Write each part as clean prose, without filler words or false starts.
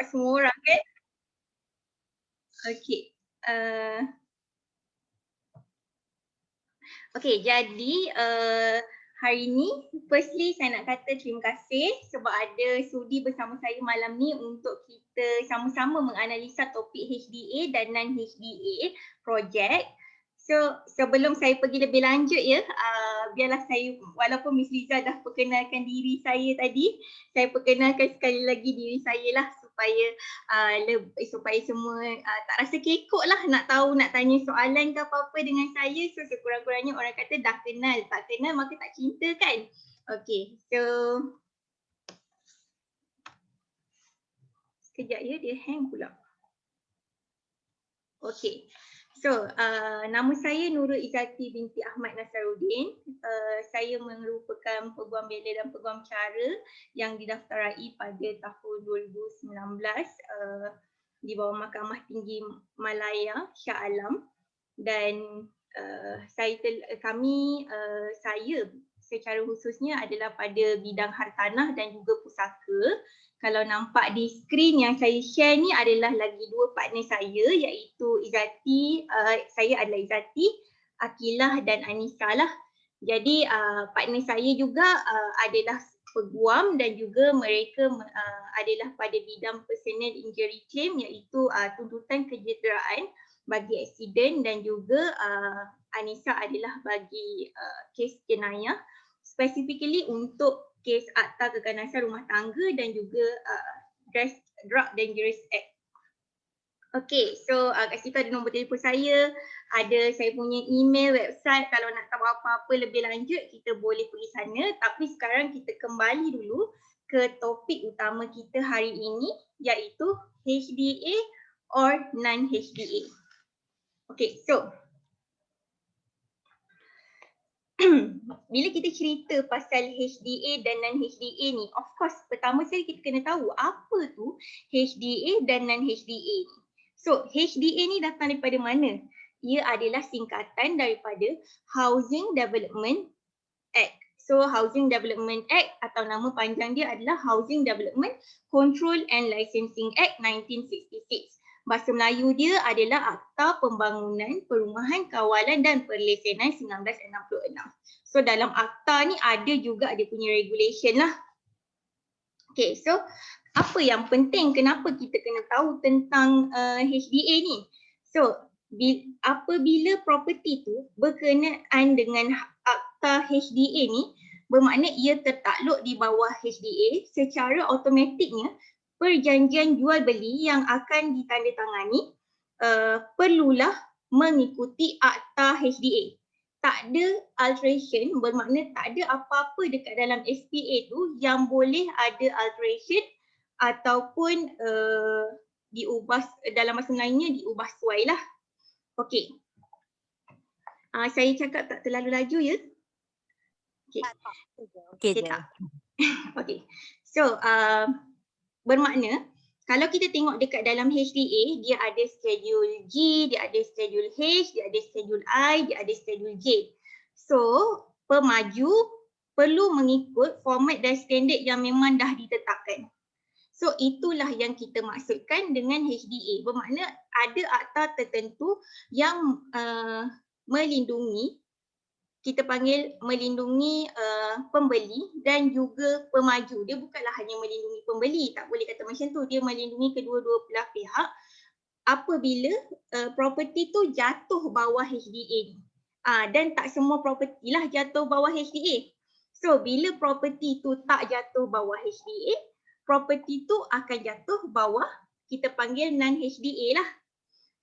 semua orang kan. Okey. Okey, jadi hari ni firstly saya nak kata terima kasih sebab ada sudi bersama saya malam ni untuk kita sama-sama menganalisa topik HDA dan non-HDA projek. So sebelum saya pergi lebih lanjut ya, biarlah saya, walaupun Miss Liza dah perkenalkan diri saya tadi, saya perkenalkan sekali lagi diri saya lah supaya semua tak rasa kekok lah nak tahu, nak tanya soalan ke apa-apa dengan saya. So sekurang-kurangnya orang kata dah kenal, tak kenal maka tak cinta kan. Okay, so sekejap ya, dia hang pula. Okay, so nama saya Nurul Izzati binti Ahmad Nasaruddin. Saya merupakan peguam bela dan peguam cara yang didaftarai pada tahun 2019 di bawah Mahkamah Tinggi Malaya Shah Alam, dan saya secara khususnya adalah pada bidang hartanah dan juga pusaka. Kalau nampak di skrin yang saya share ni adalah lagi dua partner saya, iaitu Izzati, saya adalah Izzati, Akilah dan Anissa lah. Jadi partner saya juga adalah peguam dan juga mereka adalah pada bidang personal injury claim, iaitu tuntutan kejederaan bagi aksiden, dan juga Anissa adalah bagi kes jenayah, specifically untuk kes Akta Keganasan Rumah Tangga dan juga Drug Dangerous Act. Okay, so kat situ ada nombor telefon saya, ada saya punya email, website. Kalau nak tahu apa-apa lebih lanjut, kita boleh pergi sana. Tapi sekarang kita kembali dulu ke topik utama kita hari ini, iaitu HDA or non-HDA. Okay, so bila kita cerita pasal HDA dan non-HDA ni, of course pertama sekali kita kena tahu apa tu HDA dan non-HDA ni. So HDA ni datang daripada mana? Ia adalah singkatan daripada Housing Development Act. So Housing Development Act atau nama panjang dia adalah Housing Development Control and Licensing Act 1966. Bahasa Melayu dia adalah Akta Pembangunan, Perumahan, Kawalan dan Perlesenan 1966. So dalam akta ni ada juga dia punya regulation lah. Okay, so apa yang penting, kenapa kita kena tahu tentang HDA ni? So apabila property tu berkenaan dengan akta HDA ni, bermakna ia tertakluk di bawah HDA, secara automatiknya perjanjian jual beli yang akan ditandatangani perlulah mengikuti akta HDA. Tak ada alteration, bermakna tak ada apa-apa dekat dalam SPA tu yang boleh ada alteration ataupun diubah, dalam bahasa Melayunya diubah suai lah. Okey. Saya cakap tak terlalu laju ya? Okey. Okey tak? Okey. So bermakna kalau kita tengok dekat dalam HDA, dia ada schedule G, dia ada schedule H, dia ada schedule I, dia ada schedule J. So pemaju perlu mengikut format dan standard yang memang dah ditetapkan. So itulah yang kita maksudkan dengan HDA. Bermakna ada akta tertentu yang melindungi, kita panggil melindungi pembeli dan juga pemaju. Dia bukanlah hanya melindungi pembeli, tak boleh kata macam tu. Dia melindungi kedua-dua belah pihak apabila property tu jatuh bawah HDA ni. Dan tak semua property lah jatuh bawah HDA. So bila property tu tak jatuh bawah HDA, property tu akan jatuh bawah, kita panggil non-HDA lah.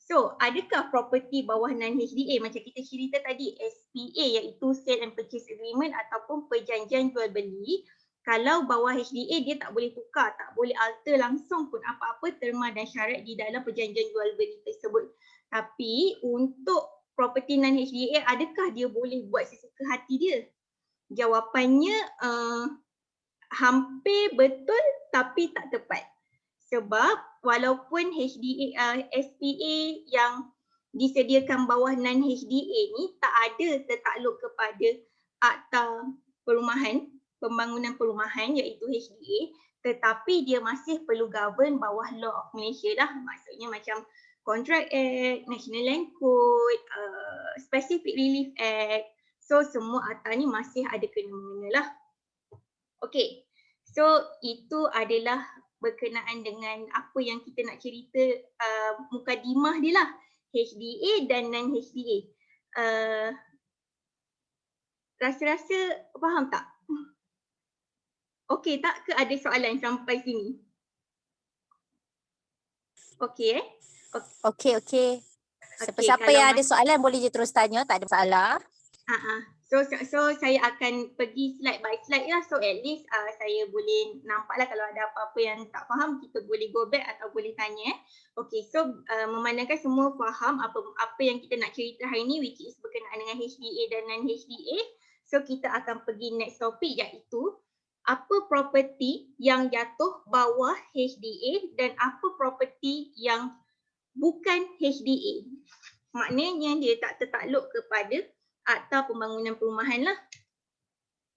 So, adakah property bawah non-HDA? Macam kita cerita tadi, SPA iaitu Sale and Purchase Agreement ataupun perjanjian jual beli. Kalau bawah HDA dia tak boleh tukar, tak boleh alter langsung pun apa-apa terma dan syarat di dalam perjanjian jual beli tersebut. Tapi untuk property non-HDA, adakah dia boleh buat sesuka hati dia? Jawapannya hampir betul tapi tak tepat. Sebab walaupun HDA, SPA yang disediakan bawah non-HDA ni tak ada tertakluk kepada Akta Perumahan, Pembangunan Perumahan iaitu HDA, tetapi dia masih perlu govern bawah law of Malaysia lah. Maksudnya macam Contract Act, National Land Code, Specific Relief Act. So semua akta ni masih ada kena-mengena lah. Okay, so itu adalah berkenaan dengan apa yang kita nak cerita mukadimah dia lah. HDA dan non-HDA. Rasa-rasa faham tak? Okey tak ke ada soalan sampai sini? Okey Okey. Siapa-siapa kalau yang ada soalan boleh je terus tanya, tak ada masalah. So saya akan pergi slide by slide lah. So at least saya boleh nampak lah kalau ada apa-apa yang tak faham, kita boleh go back atau boleh tanya. Okay, so memandangkan semua faham apa yang kita nak cerita hari ni, which is berkenaan dengan HDA dan non-HDA. So kita akan pergi next topic, iaitu apa property yang jatuh bawah HDA dan apa property yang bukan HDA. Maknanya dia tak tertakluk kepada Akta Pembangunan Perumahan lah.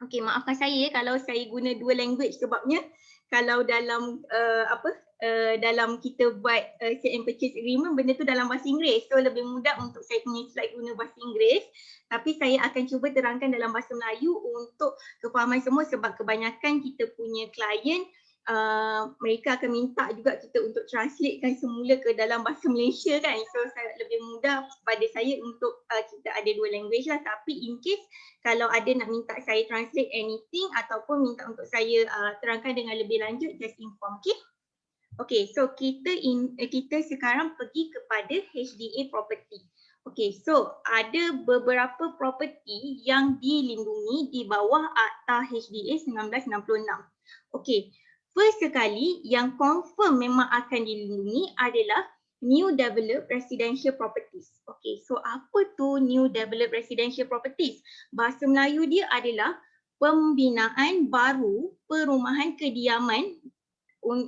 Okey, maafkan saya kalau saya guna dua language sebabnya kalau dalam dalam kita buat sale and purchase agreement, benda tu dalam bahasa Inggeris. So lebih mudah untuk saya punya slide guna bahasa Inggeris. Tapi saya akan cuba terangkan dalam bahasa Melayu untuk kefahaman semua sebab kebanyakan kita punya klien mereka akan minta juga kita untuk translatekan semula ke dalam bahasa Malaysia kan. So lebih mudah pada saya untuk kita ada dua language lah. Tapi in case kalau ada nak minta saya translate anything ataupun minta untuk saya terangkan dengan lebih lanjut, just inform, okay? Okay, so kita sekarang pergi kepada HDA property. Okay, so ada beberapa property yang dilindungi di bawah Akta HDA 1966. Okay, first sekali yang confirm memang akan dilindungi adalah New Developed Residential Properties. Okay, so apa tu New Developed Residential Properties? Bahasa Melayu dia adalah pembinaan baru perumahan kediaman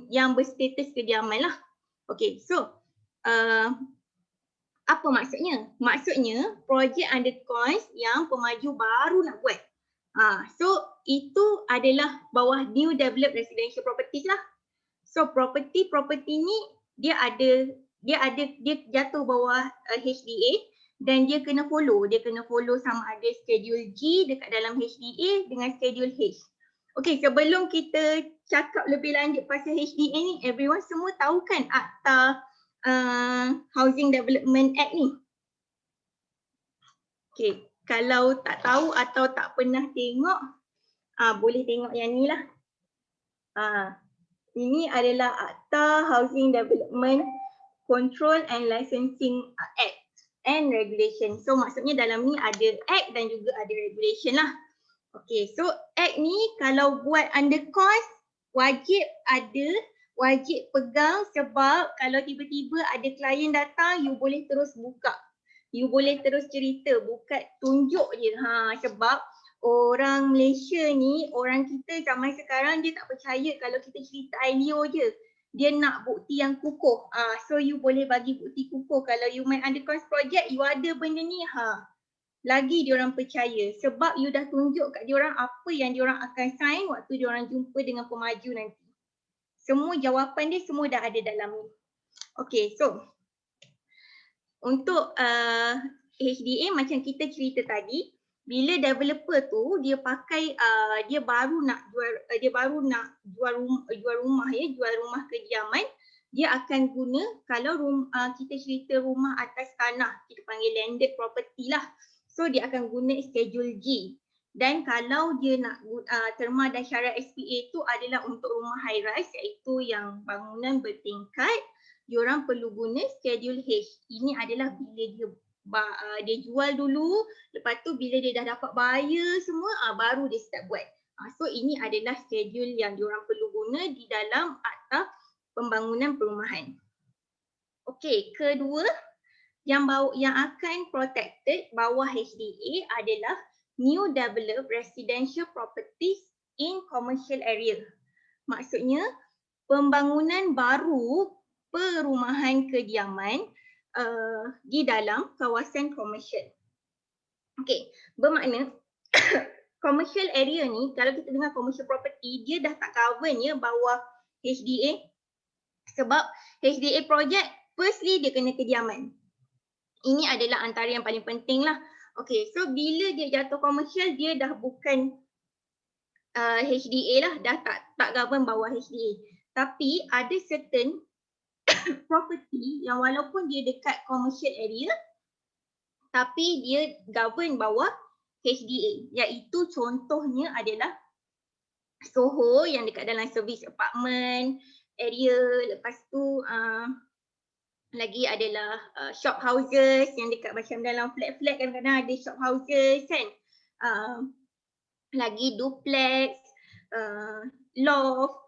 yang berstatus kediaman lah. Okay, so apa maksudnya? Maksudnya projek under cons yang pemaju baru nak buat. So itu adalah bawah New Developed Residential Properties lah. So property ni dia jatuh bawah HDA dan dia kena follow. Dia kena follow sama ada schedule G dekat dalam HDA dengan schedule H. Okay, sebelum kita cakap lebih lanjut pasal HDA ni, everyone semua tahu kan Akta Housing Development Act ni? Okay, kalau tak tahu atau tak pernah tengok, boleh tengok yang ni lah. Ini adalah Akta Housing Development Control and Licensing Act and Regulation. So maksudnya dalam ni ada Act dan juga ada Regulation lah. Okay, so Act ni kalau buat under cost wajib pegang sebab kalau tiba-tiba ada klien datang, you boleh terus buka. You boleh terus cerita, bukan tunjuk je. Sebab orang Malaysia ni, orang kita zaman sekarang dia tak percaya kalau kita cerita ILO je. Dia nak bukti yang kukuh. So you boleh bagi bukti kukuh. Kalau you main under cost project, you ada benda ni, lagi diorang percaya sebab you dah tunjuk kat diorang apa yang diorang akan sign waktu diorang jumpa dengan pemaju nanti. Semua jawapan dia semua dah ada dalam ni. Okay, so untuk HDA macam kita cerita tadi, bila developer tu dia pakai dia baru nak jual rumah kediaman, dia akan guna kalau kita cerita rumah atas tanah, kita panggil landed property lah. So dia akan guna schedule G. Dan kalau dia nak terma dan syarat SPA tu adalah untuk rumah high rise iaitu yang bangunan bertingkat, diorang perlu guna schedule H. Ini adalah bila dia jual dulu, lepas tu bila dia dah dapat buyer semua, baru dia start buat. So ini adalah schedule yang diorang perlu guna di dalam Akta Pembangunan Perumahan. Okey, kedua yang akan protected bawah HDA adalah New Developed Residential Properties in Commercial Area. Maksudnya pembangunan baru perumahan kediaman di dalam kawasan komersial. Okey, bermakna commercial area ni, kalau kita dengar commercial property, dia dah tak govern ya bawah HDA. Sebab HDA project, firstly dia kena kediaman. Ini adalah antara yang paling penting lah. Okay, so bila dia jatuh commercial, dia dah bukan HDA lah, dah tak govern bawah HDA. Tapi ada certain property yang walaupun dia dekat commercial area, tapi dia govern bawah HDA, iaitu contohnya adalah Soho yang dekat dalam service apartment area, lepas tu lagi adalah shop houses yang dekat macam dalam flat-flat kadang-kadang ada shop houses kan, lagi duplex, loft.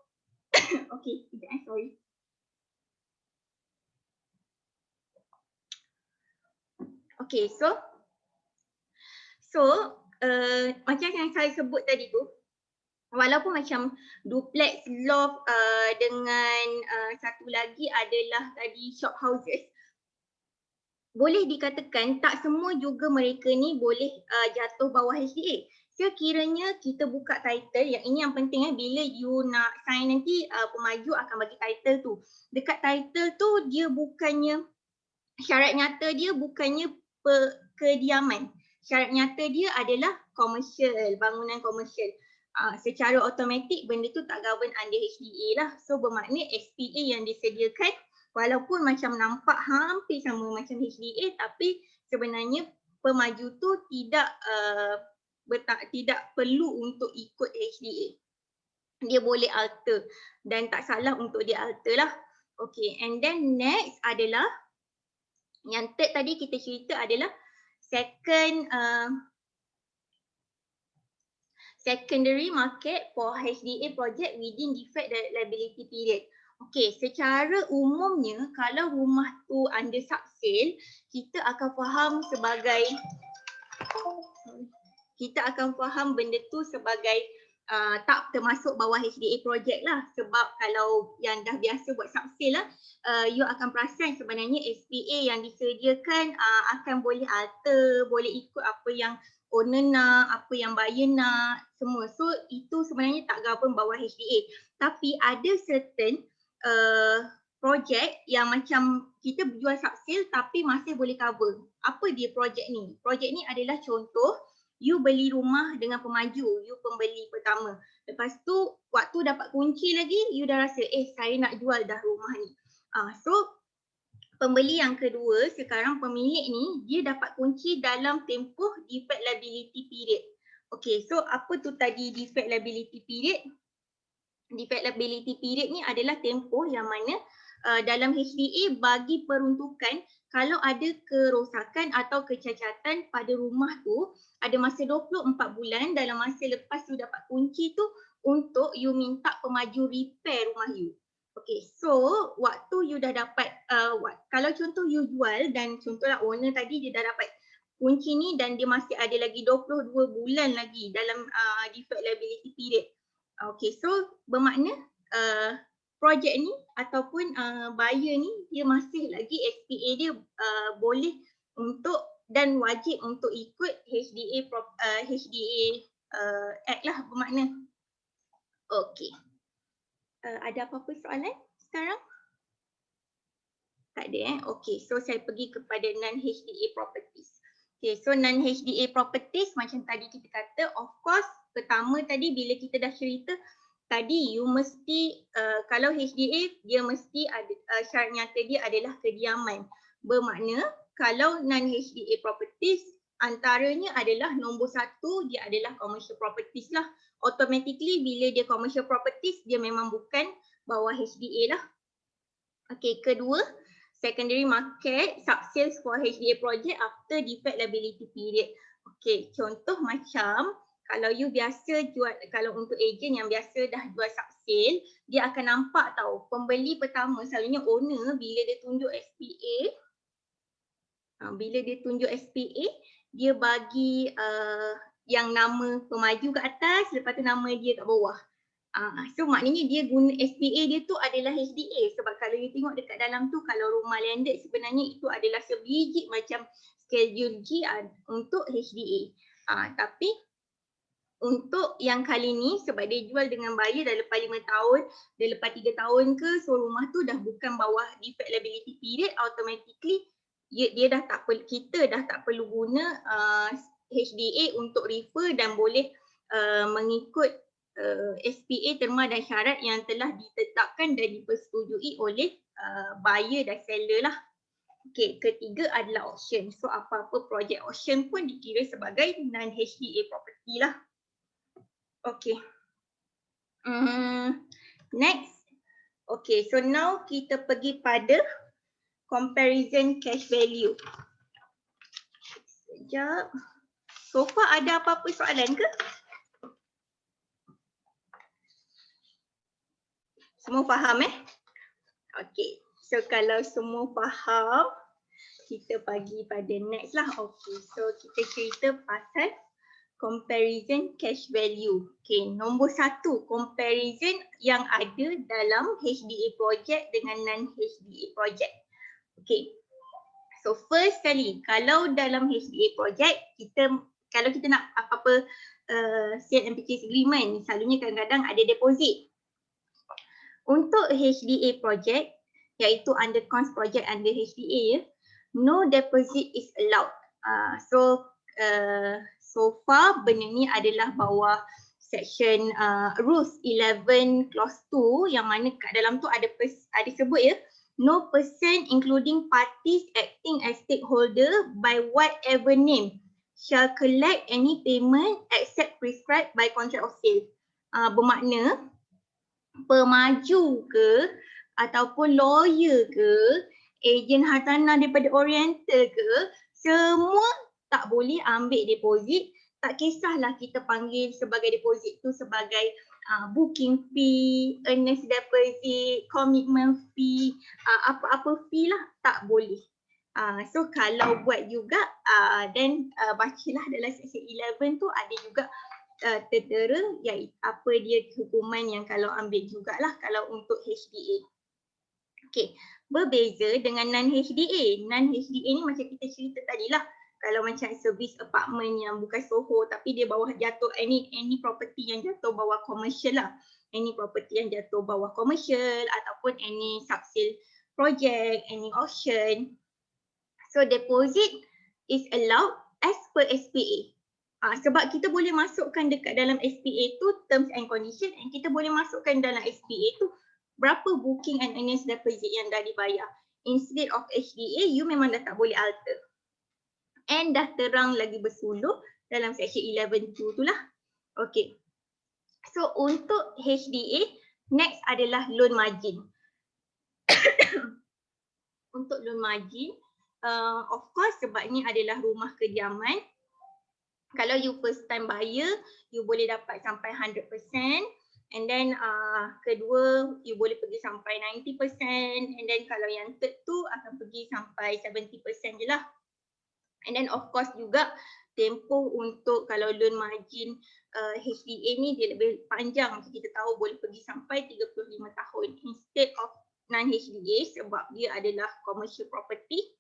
Okay, sekejap sorry. Okay, so macam yang saya sebut tadi tu, walaupun macam duplex, loft dengan satu lagi adalah tadi shop houses, boleh dikatakan tak semua juga mereka ni boleh jatuh bawah HDA. Sekiranya kita buka title, yang ini yang penting bila you nak sign nanti pemaju akan bagi title tu. Dekat title tu dia bukannya, syarat nyata dia bukannya kediaman. Syarat nyata dia adalah komersial, bangunan komersial. Secara automatik benda tu tak govern under HDA lah. So bermakna SPA yang disediakan walaupun macam nampak hampir sama macam HDA, tapi sebenarnya pemaju tu tidak perlu untuk ikut HDA. Dia boleh alter dan tak salah untuk dia alter lah. Okay, and then next adalah yang third tadi kita cerita adalah secondary market for HDA project within defect liability period. Okay, secara umumnya kalau rumah tu under subsale, kita akan faham benda tu sebagai tak termasuk bawah HDA project lah. Sebab kalau yang dah biasa buat subsale lah, you akan perasan sebenarnya SPA yang disediakan akan boleh alter, boleh ikut apa yang owner nak, apa yang buyer nak, semua. So itu sebenarnya tak govern bawah HDA. Tapi ada certain projek yang macam kita jual subsale tapi masih boleh cover. Apa dia projek ni? Projek ni adalah contoh you beli rumah dengan pemaju, you pembeli pertama. Lepas tu waktu dapat kunci lagi, you dah rasa saya nak jual dah rumah ni. So pembeli yang kedua, sekarang pemilik ni dia dapat kunci dalam tempoh defect liability period. Okay, so apa tu tadi defect liability period? Defect liability period ni adalah tempoh yang mana dalam HDA bagi peruntukan kalau ada kerosakan atau kecacatan pada rumah tu, ada masa 24 bulan dalam masa lepas you dapat kunci tu untuk you minta pemaju repair rumah you. Okay, so waktu you dah dapat, kalau contoh you jual dan contohlah owner tadi dia dah dapat kunci ni dan dia masih ada lagi 22 bulan lagi dalam defect liability period. Okay, so bermakna projek ni ataupun buyer ni dia masih lagi SPA dia boleh untuk dan wajib untuk ikut HDA Act lah bermakna. Okay. Ada apa-apa soalan sekarang? Tak ada Okay, so saya pergi kepada non-HDA properties. Okay, so non-HDA properties macam tadi kita kata, of course pertama tadi bila kita dah cerita tadi you mesti kalau HDA dia mesti ada syarat nyata dia adalah kediaman. Bermakna kalau non-HDA properties antaranya adalah nombor satu dia adalah commercial properties lah. Automatically bila dia commercial properties dia memang bukan bawah HDA lah. Okay, kedua secondary market subsales for HDA project after defect liability period. Okay, contoh macam kalau you biasa jual, kalau untuk ejen yang biasa dah jual subsale, dia akan nampak tahu pembeli pertama selalunya owner bila dia tunjuk SPA, dia bagi yang nama pemaju kat atas, lepas tu nama dia kat bawah. So maknanya dia guna SPA dia tu adalah HDA sebab kalau you tengok dekat dalam tu kalau rumah landed sebenarnya itu adalah sebiji macam schedule G untuk HDA. Tapi untuk yang kali ni sebab dia jual dengan buyer dah lepas 5 tahun, dah lepas 3 tahun ke, so rumah tu dah bukan bawah defect liability period, automatically dia dah tak perlu, kita dah tak perlu guna HDA untuk refer dan boleh mengikut SPA terma dan syarat yang telah ditetapkan dan dipersetujui oleh buyer dan seller lah. Okey, ketiga adalah auction. So apa-apa projek auction pun dikira sebagai non-HDA property lah. Okay. Next. Okay, so now kita pergi pada comparison cash value. Sekejap. So far ada apa-apa soalan ke? Semua faham Okay, so kalau semua faham, kita pergi pada next lah. Okay, so kita cerita pasal comparison cash value. Okay, nombor 1, comparison yang ada dalam HDA project dengan non-HDA project. Okay, so first kali, kalau dalam HDA project, kalau kita nak apa-apa sale and purchase agreement, selalunya kadang-kadang ada deposit. Untuk HDA project, iaitu under cons project under HDA, no deposit is allowed. So far benda ni adalah bawah section rules 11 clause 2 yang mana kat dalam tu ada sebut no person including parties acting as stakeholder by whatever name shall collect any payment except prescribed by contract of sale. Bermakna pemaju ke ataupun lawyer ke, ejen hartanah daripada Oriental ke, semua tak boleh ambil deposit. Tak kisahlah kita panggil sebagai deposit tu sebagai booking fee, earnest deposit, commitment fee, apa-apa fee lah, tak boleh. So kalau buat juga, then bacalah dalam section 11 tu ada juga tertera iaitu apa dia hukuman yang kalau ambil jugalah kalau untuk HDA. Okay, berbeza dengan non-HDA. Non-HDA ni macam kita cerita tadi lah. Kalau macam service apartment yang bukan Soho tapi dia bawah jatuh any property yang jatuh bawah commercial lah. Any property yang jatuh bawah commercial ataupun any sub-sale project, any auction. So deposit is allowed as per SPA. Sebab kita boleh masukkan dekat dalam SPA tu terms and condition, and kita boleh masukkan dalam SPA tu berapa booking and earnest deposit yang dah dibayar. Instead of HDA, you memang dah tak boleh alter. And dah terang lagi bersuluh dalam section 11 tu lah. Okay. So untuk HDA, next adalah loan margin. Untuk loan margin, of course sebab ni adalah rumah kediaman. Kalau you first time buyer, you boleh dapat sampai 100%. And then kedua, you boleh pergi sampai 90%. And then kalau yang third tu akan pergi sampai 70% je lah. And then of course juga tempoh untuk kalau loan margin HDA ni dia lebih panjang. Macam kita tahu boleh pergi sampai 35 tahun instead of non-HDA sebab dia adalah commercial property.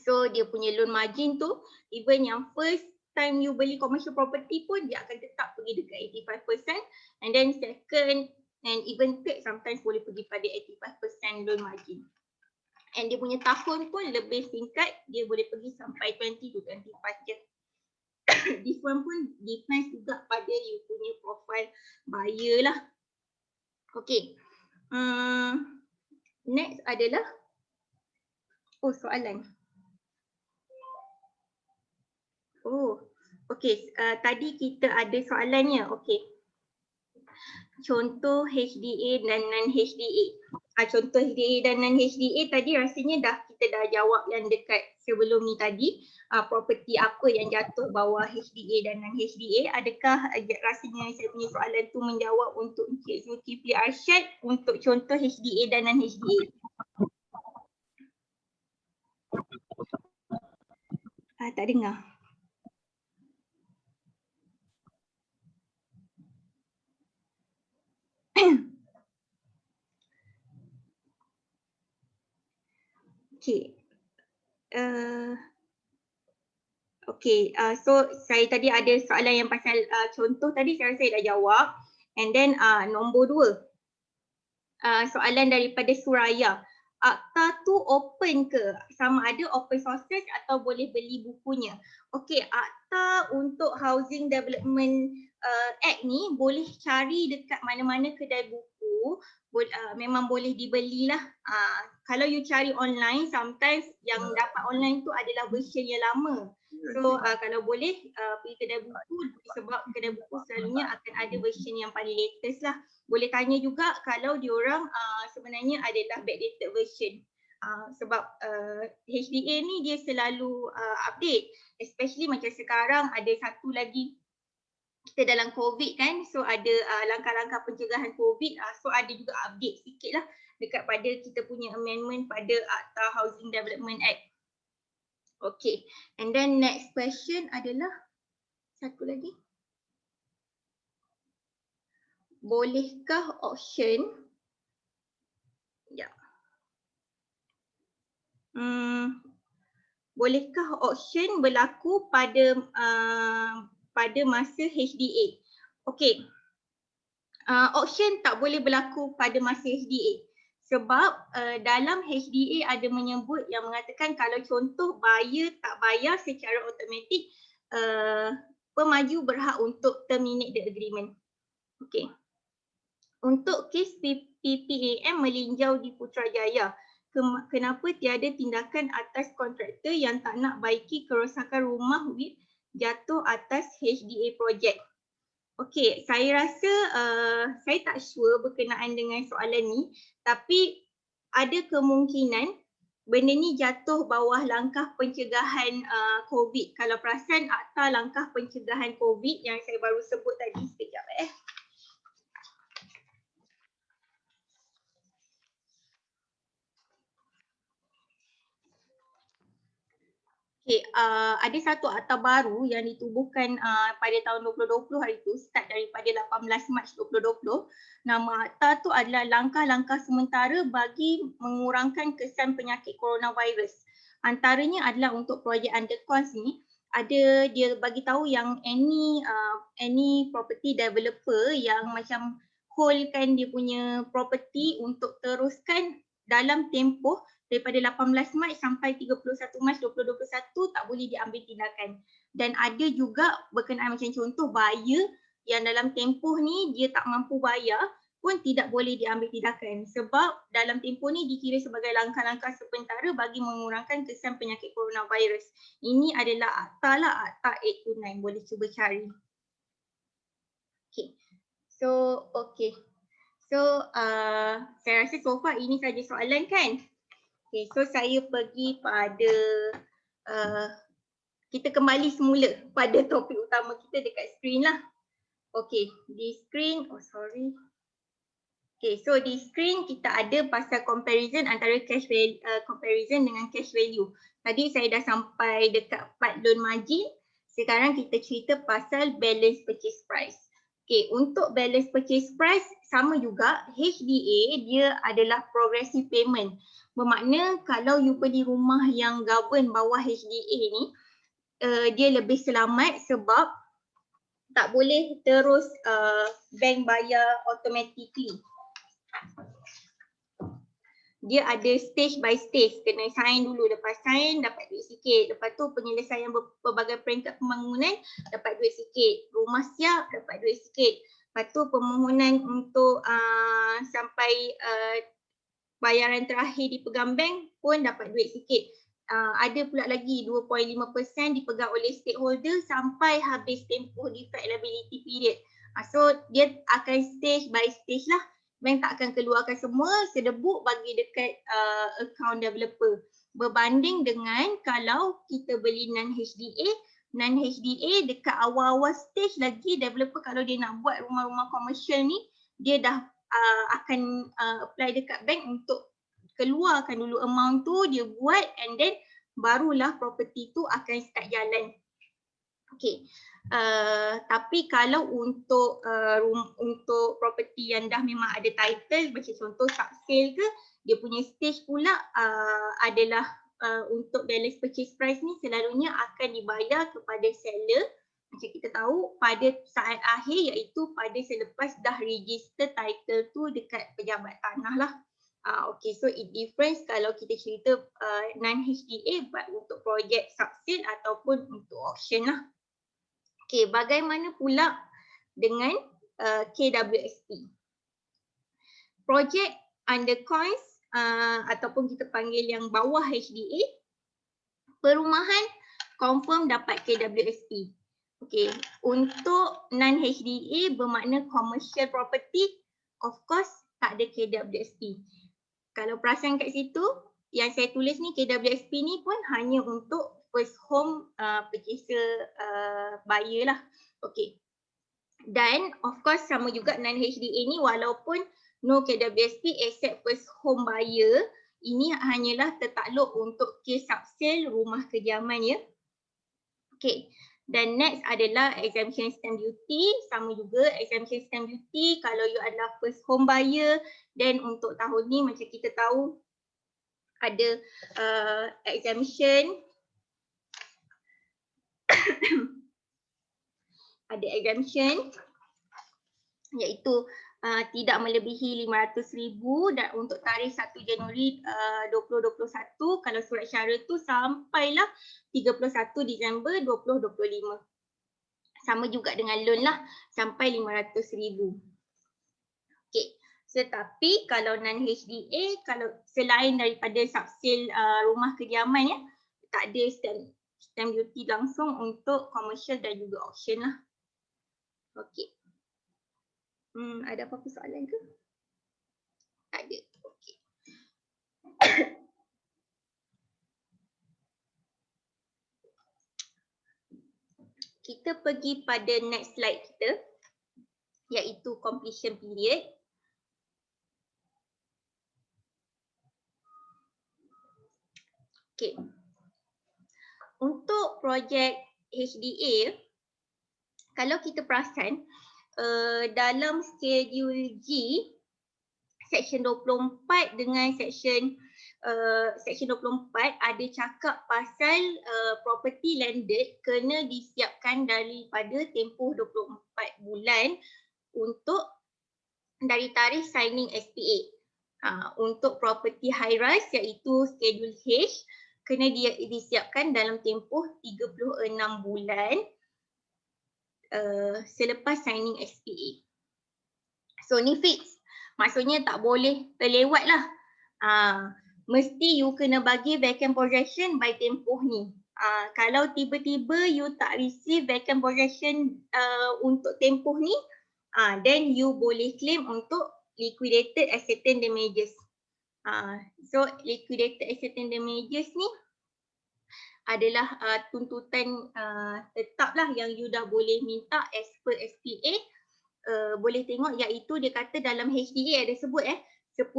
So dia punya loan margin tu even yang first time you beli commercial property pun dia akan tetap pergi dekat 85%. And then second and even third sometimes boleh pergi pada 85% loan margin. And dia punya tahun pun lebih singkat, dia boleh pergi sampai 20 to 25 je. This one pun depends juga pada you punya profile buyer lah. Okay. Next adalah soalan. Okay. Tadi kita ada soalannya. Okay. Contoh HDA dan non-HDA. Contoh HDA dan non-HDA tadi rasanya kita dah jawab yang dekat sebelum ni tadi. Property apa yang jatuh bawah HDA dan non-HDA. Adakah rasanya saya punya soalan tu menjawab untuk Encik Zulkifli Arsyad untuk contoh HDA dan non-HDA? Tak dengar. Okay. Okay, so saya tadi ada soalan yang pasal contoh tadi saya rasa saya dah jawab. And then nombor 2, soalan daripada Suraya. Akta tu open ke? Sama ada open sources atau boleh beli bukunya? Okay, akta untuk Housing Development Act ni boleh cari dekat mana-mana kedai buku. Memang boleh dibelilah. Kalau you cari online, sometimes yang dapat online tu adalah version yang lama. So kalau boleh pergi kedai buku, sebab kedai buku selalunya akan ada version yang paling latest lah. Boleh tanya juga kalau diorang sebenarnya adalah backdated version. Sebab HDA ni dia selalu update, especially macam sekarang ada satu lagi, kita dalam COVID kan, so ada langkah-langkah pencegahan COVID, so ada juga update sikit lah dekat pada kita punya amendment pada Akta Housing Development Act. Okay, and then next question adalah satu lagi. Bolehkah auction? Ya. Bolehkah auction berlaku pada masa HDA? Okey. Auction tak boleh berlaku pada masa HDA. Sebab dalam HDA ada menyebut yang mengatakan kalau contoh buyer tak bayar secara automatik, pemaju berhak untuk terminate the agreement. Okey. Untuk kes PPAM melinjau di Putrajaya, kenapa tiada tindakan atas kontraktor yang tak nak baiki kerosakan rumah WIP jatuh atas HDA projek? Okey, saya rasa saya tak sure berkenaan dengan soalan ni, tapi ada kemungkinan benda ni jatuh bawah langkah pencegahan COVID. Kalau perasan Akta Langkah Pencegahan COVID yang saya baru sebut tadi, sekejap Okay, ada satu akta baru yang ditubuhkan pada tahun 2020 hari itu, start daripada 18 Mac 2020. Nama akta tu adalah langkah-langkah sementara bagi mengurangkan kesan penyakit coronavirus. Antaranya adalah untuk projek undercost ni, ada dia bagi tahu yang any property developer yang macam holdkan dia punya property untuk teruskan dalam tempoh daripada 18 Mac sampai 31 Mac 2021 tak boleh diambil tindakan. Dan ada juga berkenaan macam contoh buyer yang dalam tempoh ni dia tak mampu bayar pun tidak boleh diambil tindakan sebab dalam tempoh ni dikira sebagai langkah-langkah sementara bagi mengurangkan kesan penyakit coronavirus. Ini adalah akta lah, Akta 829, boleh cuba cari. Okay. So, saya rasa so far ini saja soalan kan? Okay, so saya pergi pada, kita kembali semula pada topik utama kita dekat skrin lah. Okay, di skrin, Okay, so di screen kita ada pasal comparison antara cash value, comparison dengan cash value. Tadi saya dah sampai dekat part loan margin. Sekarang kita cerita pasal balance purchase price. Okay, untuk balance purchase price sama juga, HDA dia adalah progressive payment. Bermakna kalau you beli rumah yang govern bawah HDA ni, dia lebih selamat sebab tak boleh terus bank bayar automatically. Dia ada stage by stage, kena sign dulu, lepas sign dapat duit sikit, lepas tu penyelesaian pelbagai peringkat pembangunan dapat duit sikit, rumah siap dapat duit sikit, lepas tu permohonan untuk sampai bayaran terakhir dipegang bank pun dapat duit sikit. Ada pula lagi 2.5% dipegang oleh stakeholder sampai habis tempoh defact liability period. So dia akan stage by stage lah. Bank tak akan keluarkan semua sedebuk bagi dekat account developer. Berbanding dengan kalau kita beli non-HDA dekat awal-awal stage lagi, developer kalau dia nak buat rumah-rumah komersial ni, dia dah akan apply dekat bank untuk keluarkan dulu amount tu, dia buat and then barulah property tu akan start jalan. Okay. Tapi kalau untuk property yang dah memang ada title, macam contoh sub sale ke, dia punya stage pula adalah untuk balance purchase price ni selalunya akan dibayar kepada seller macam kita tahu pada saat akhir, iaitu pada selepas dah register title tu dekat pejabat tanah lah. Okay, so it difference kalau kita cerita non-HDA untuk projek subsale ataupun untuk auction lah. Okay, bagaimana pula dengan KWSP? Projek under coins ataupun kita panggil yang bawah HDA, perumahan confirm dapat KWSP. Okay, untuk non-HDA bermakna commercial property, of course tak ada KWSP. Kalau perasan kat situ, yang saya tulis ni KWSP ni pun hanya untuk first home purchaser buyer lah. Okay. Dan of course sama juga non-HDA ni walaupun no KWSP except first home buyer, ini hanyalah tertakluk untuk kes subsale rumah kediaman ya. Okay. Dan next adalah exemption stamp duty, sama juga exemption stamp duty kalau you adalah first home buyer. Dan untuk tahun ni macam kita tahu ada exemption ada exemption iaitu tidak melebihi 500,000 dan untuk tarikh 1 Januari 2021, kalau surat syara tu sampailah 31 Disember 2025. Sama juga dengan loan lah sampai 500,000. Okey. Tetapi kalau non-HDA, kalau selain daripada subsale rumah kediaman ya, tak ada stamp duty langsung untuk commercial dan juga auction lah. Okey. Ada apa-apa soalan ke? Tak ada. Okey. Kita pergi pada next slide kita, iaitu completion period. Okey. Untuk projek HDA, kalau kita perasan dalam schedule G section 24 dengan section 24 ada cakap pasal property landed kena disiapkan daripada tempoh 24 bulan untuk dari tarikh signing SPA. Untuk property high rise iaitu schedule H kena disiapkan dalam tempoh 36 bulan selepas signing SPA. So ni fix. Maksudnya tak boleh terlewat lah. Mesti you kena bagi vacant possession by tempoh ni. Kalau tiba-tiba you tak receive vacant possession untuk tempoh ni, then you boleh claim untuk liquidated asset and damages. So liquidated asset and damages ni adalah tuntutan tetap lah yang you dah boleh minta as per SPA. Boleh tengok iaitu dia kata dalam HDA ada sebut 10%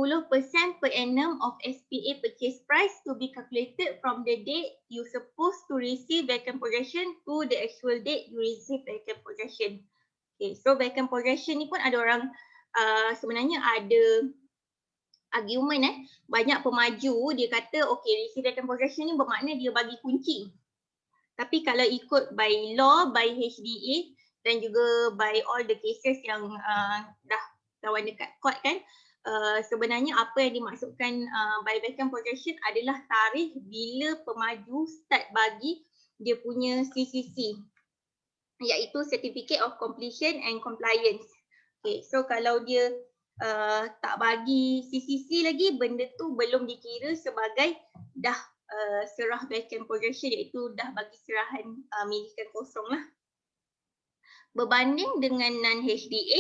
per annum of SPA purchase price to be calculated from the date you supposed to receive vacant possession to the actual date you receive vacant possession. Okay, so vacant possession ni pun ada orang sebenarnya ada argument banyak pemaju dia kata okay, receive vacant possession ni bermakna dia bagi kunci. Tapi kalau ikut by law, by HDA dan juga by all the cases yang dah lawan dekat court kan, sebenarnya apa yang dimaksudkan by vacant possession adalah tarikh bila pemaju start bagi dia punya CCC, iaitu Certificate of Completion and Compliance. Okay, so kalau dia tak bagi CCC lagi, benda tu belum dikira sebagai dah serah vacant possession, iaitu dah bagi serahan milikan kosong lah. Berbanding dengan non-HDA,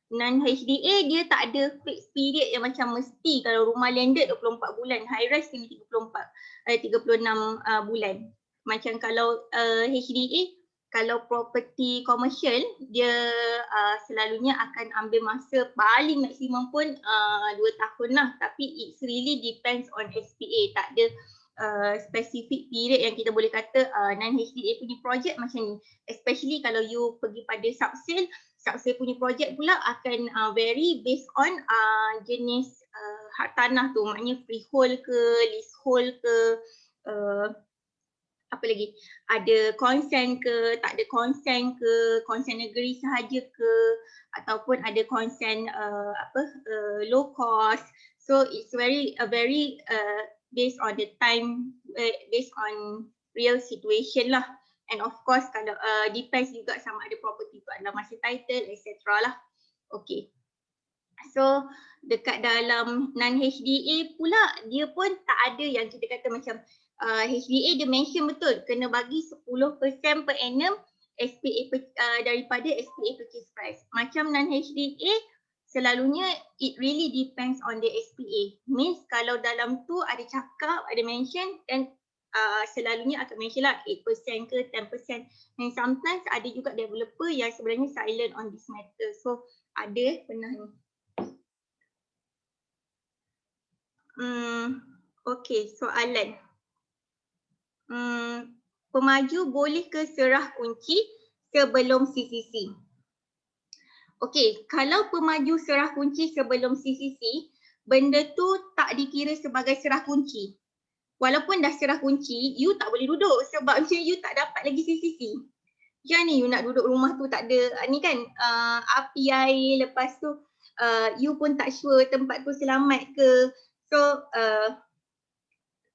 non-HDA dia tak ada fixed period yang macam mesti kalau rumah landed 24 bulan, high rise kena 36 bulan. Macam kalau HDA, kalau property commercial dia selalunya akan ambil masa paling maksimum pun 2 tahun lah. Tapi it really depends on SPA, tak ada specific period yang kita boleh kata non-HDA punya projek macam ni. Especially kalau you pergi pada subsale, subsale punya projek pula akan vary based on jenis hak tanah tu, maknanya freehold ke, leasehold ke, apa lagi, ada consent ke, tak ada consent ke, consent negeri sahaja ke, ataupun ada consent low cost. So it's very based on the time, based on real situation lah. And of course kalau depends juga sama ada property tu adalah masih title, etc. lah. Okay. So dekat dalam non-HDA pula dia pun tak ada yang kita kata macam HDA dia mention betul kena bagi 10% per annum SPA daripada SPA purchase price. Macam non-HDA selalunya it really depends on the SPA. Means kalau dalam tu ada cakap, ada mention, dan selalunya akan mention lah 8% ke 10%. And sometimes ada juga developer yang sebenarnya silent on this matter. So ada pernah ni. Okay, soalan. Pemaju boleh ke serah kunci sebelum CCC? Okey, kalau pemaju serah kunci sebelum CCC, benda tu tak dikira sebagai serah kunci. Walaupun dah serah kunci, you tak boleh duduk sebabnya you tak dapat lagi CCC. Macam ni you nak duduk rumah tu tak ada, ni kan api air, lepas tu you pun tak sure tempat tu selamat ke. So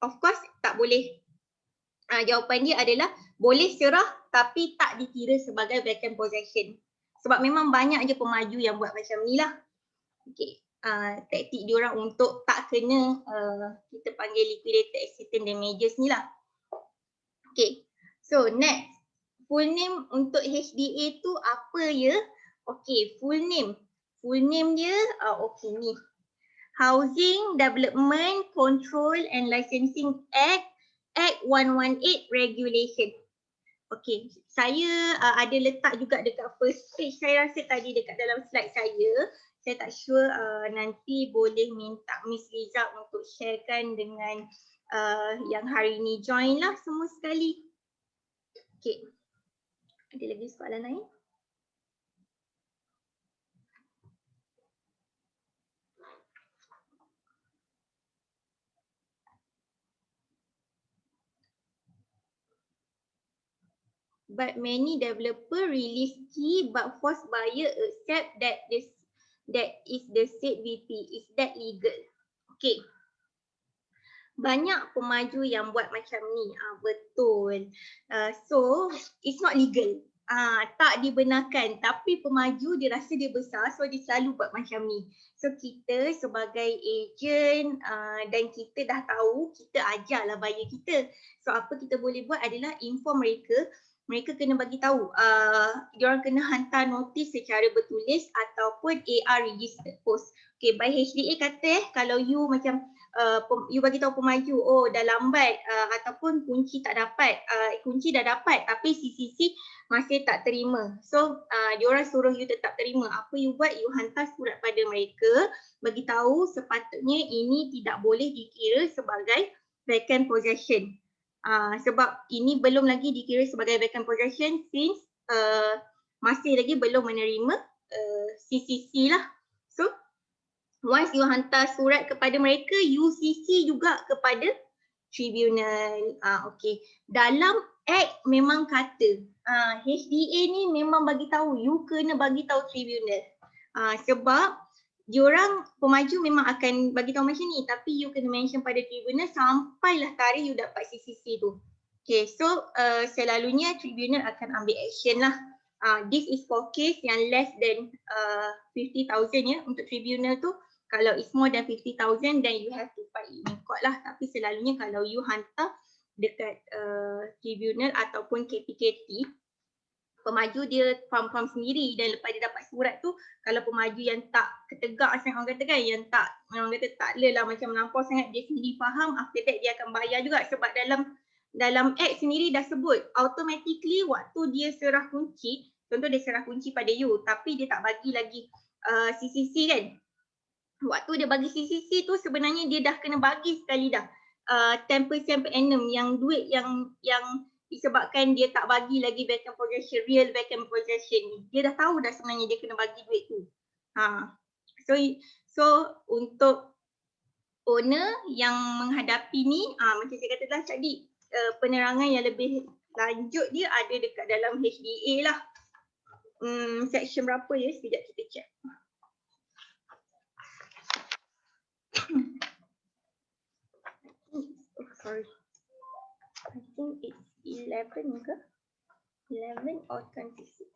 of course tak boleh. Jawapan dia adalah boleh serah tapi tak dikira sebagai vacant possession. Sebab memang banyak je pemaju yang buat macam ni lah. Okay. Taktik diorang untuk tak kena kita panggil liquidated accident damages ni lah. Okay. So next. Full name untuk HDA tu apa ya? Okay, full name. Full name dia okay ni. Housing Development Control and Licensing Act 118 Regulation. Okay, saya ada letak juga dekat first page, saya rasa tadi dekat dalam slide saya. Saya tak sure, nanti boleh minta Miss Liza untuk sharekan dengan yang hari ni join lah semua sekali. Okay, ada lagi soalan lain? But many developer release key but force buyer accept that is the said VP. Is that legal? Okay. Banyak pemaju yang buat macam ni. Betul. So it's not legal. Tak dibenarkan, tapi pemaju dia rasa dia besar, so dia selalu buat macam ni. So kita sebagai agent dan kita dah tahu, kita ajarlah buyer kita. So apa kita boleh buat adalah inform mereka. Mereka kena bagi tahu, diorang kena hantar notis secara bertulis ataupun AR registered post. Okay, by HDA kata kalau you macam you bagi tahu pemaju, oh dah lambat ataupun kunci tak dapat, kunci dah dapat tapi CCC masih tak terima. So diorang suruh you tetap terima. Apa you buat? You hantar surat pada mereka, bagi tahu sepatutnya ini tidak boleh dikira sebagai vacant possession. Sebab ini belum lagi dikira sebagai vacant possession since masih lagi belum menerima CCC lah. So once you hantar surat kepada mereka, you CC juga kepada tribunal. Okay. Dalam act memang kata HDA ni memang bagi tahu, you kena bagi tahu tribunal. Sebab diorang pemaju memang akan bagi tahu macam ni, tapi you kena mention pada tribunal sampailah tarikh you dapat CCC tu. Okay, so selalunya tribunal akan ambil action lah. This is for case yang less than 50,000 ya untuk tribunal tu. Kalau it's more than 50,000 then you have to file in court lah. Tapi selalunya kalau you hantar dekat tribunal ataupun KPKT, pemaju dia faham-faham sendiri, dan lepas dia dapat surat tu, kalau pemaju yang tak ketegak sangat orang kata kan, yang tak, orang kata tak lelah macam melampau sangat, dia sendiri faham, after that dia akan bayar juga. Sebab dalam act sendiri dah sebut automatically waktu dia serah kunci, contoh dia serah kunci pada you tapi dia tak bagi lagi CCC kan, waktu dia bagi CCC tu sebenarnya dia dah kena bagi sekali dah 10% per annum yang duit yang disebabkan dia tak bagi lagi vacant possession, real vacant possession ni. Dia dah tahu dah sebenarnya dia kena bagi duit tu. So untuk owner yang menghadapi ni, macam saya kata tadi, penerangan yang lebih lanjut dia ada dekat dalam HDA lah. Section berapa ya? Sekejap kita check. Oh, sorry. I think it's 11 ke? 11 or 26.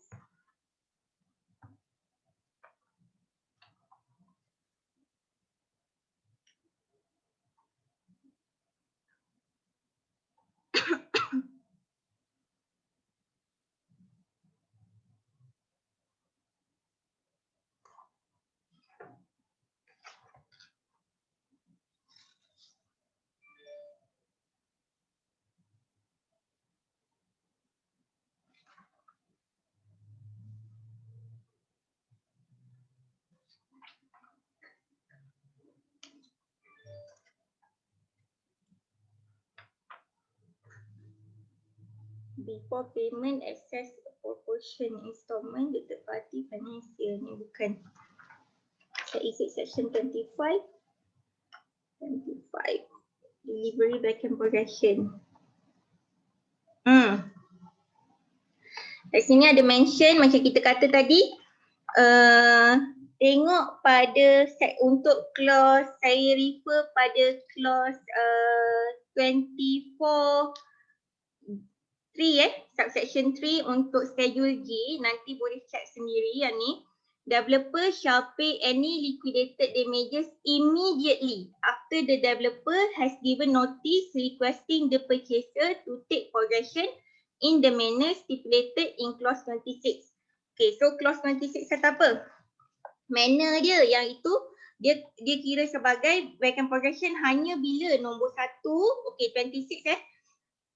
Before payment, access proportion installment the third party financial ni bukan. That is it, section 25. 25. Delivery backend progression. Kat sini ada mention macam kita kata tadi, tengok pada untuk clause, saya refer pada clause 24 3 subsection 3 untuk schedule G, nanti boleh check sendiri yang ni. Developer shall pay any liquidated damages immediately after the developer has given notice requesting the purchaser to take possession in the manner stipulated in clause 26. Okay, so clause 26 kata apa? Manner dia yang itu dia kira sebagai vacant possession hanya bila nombor 1, okay 26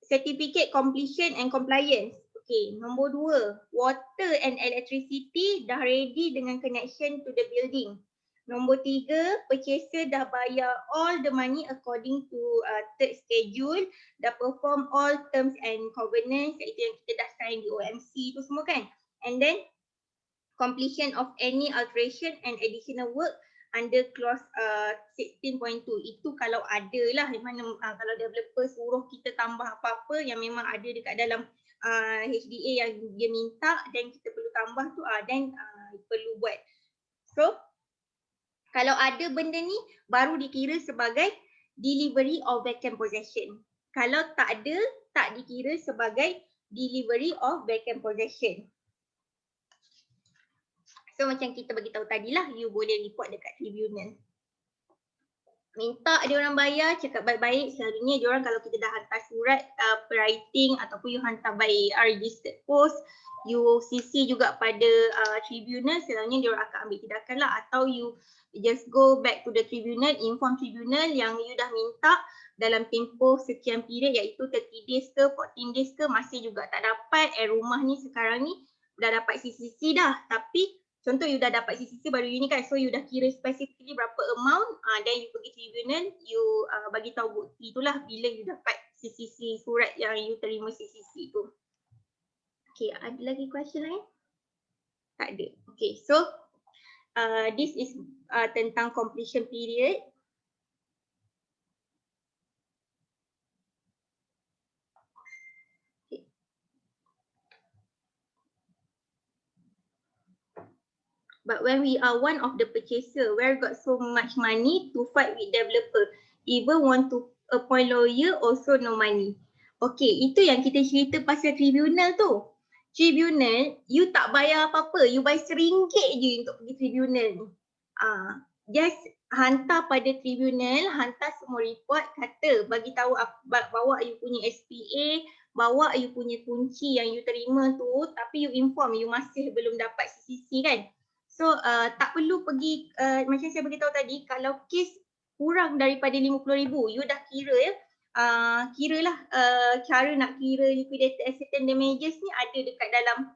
certificate completion and compliance. Okay, nombor 2, water and electricity dah ready dengan connection to the building. Nombor 3, purchaser dah bayar all the money according to third schedule, dah perform all terms and covenants, iaitu yang kita dah sign di OMC tu semua kan. And then completion of any alteration and additional work under clause 16.2. Itu kalau ada lah, mana kalau developer suruh kita tambah apa-apa yang memang ada dekat dalam HDA yang dia minta dan kita perlu tambah tu, then perlu buat. So kalau ada benda ni baru dikira sebagai delivery of vacant possession. Kalau tak ada, tak dikira sebagai delivery of vacant possession. So macam kita bagi tahu tadi lah, you boleh report dekat tribunal. Minta dia orang bayar, cakap baik-baik. Selalunya dia orang kalau kita dah hantar surat writing ataupun you hantar by registered post, you CC juga pada tribunal, selalunya dia orang akan ambil tindakan lah. Atau you just go back to the tribunal, inform tribunal yang you dah minta dalam tempoh sekian period, iaitu 30 days ke 14 days ke, masih juga tak dapat. Rumah ni sekarang ni dah dapat CCC dah, tapi contoh you dah dapat CCC baru you ni kan, so you dah kira specifically berapa amount, then you pergi tribunal, you bagi tahu bukti itulah bila you dapat CCC, surat yang you terima CCC tu. Okay, ada lagi question lain? Tak ada. Okay, so this is tentang completion period. But when we are one of the purchaser, where got so much money to fight with developer, even want to appoint lawyer also no money. Okay, itu yang kita cerita pasal tribunal tu. Tribunal, you tak bayar apa-apa, you bayar RM1 je untuk pergi tribunal ni. Just hantar pada tribunal, hantar semua report, kata bagi tahu bawa you punya SPA, bawa you punya kunci yang you terima tu, tapi you inform you masih belum dapat CCC kan. So tak perlu pergi, macam saya beritahu tadi, kalau kes kurang daripada RM50,000, you dah kira ya. Kiralah cara nak kira liquidated asset and damages ni ada dekat dalam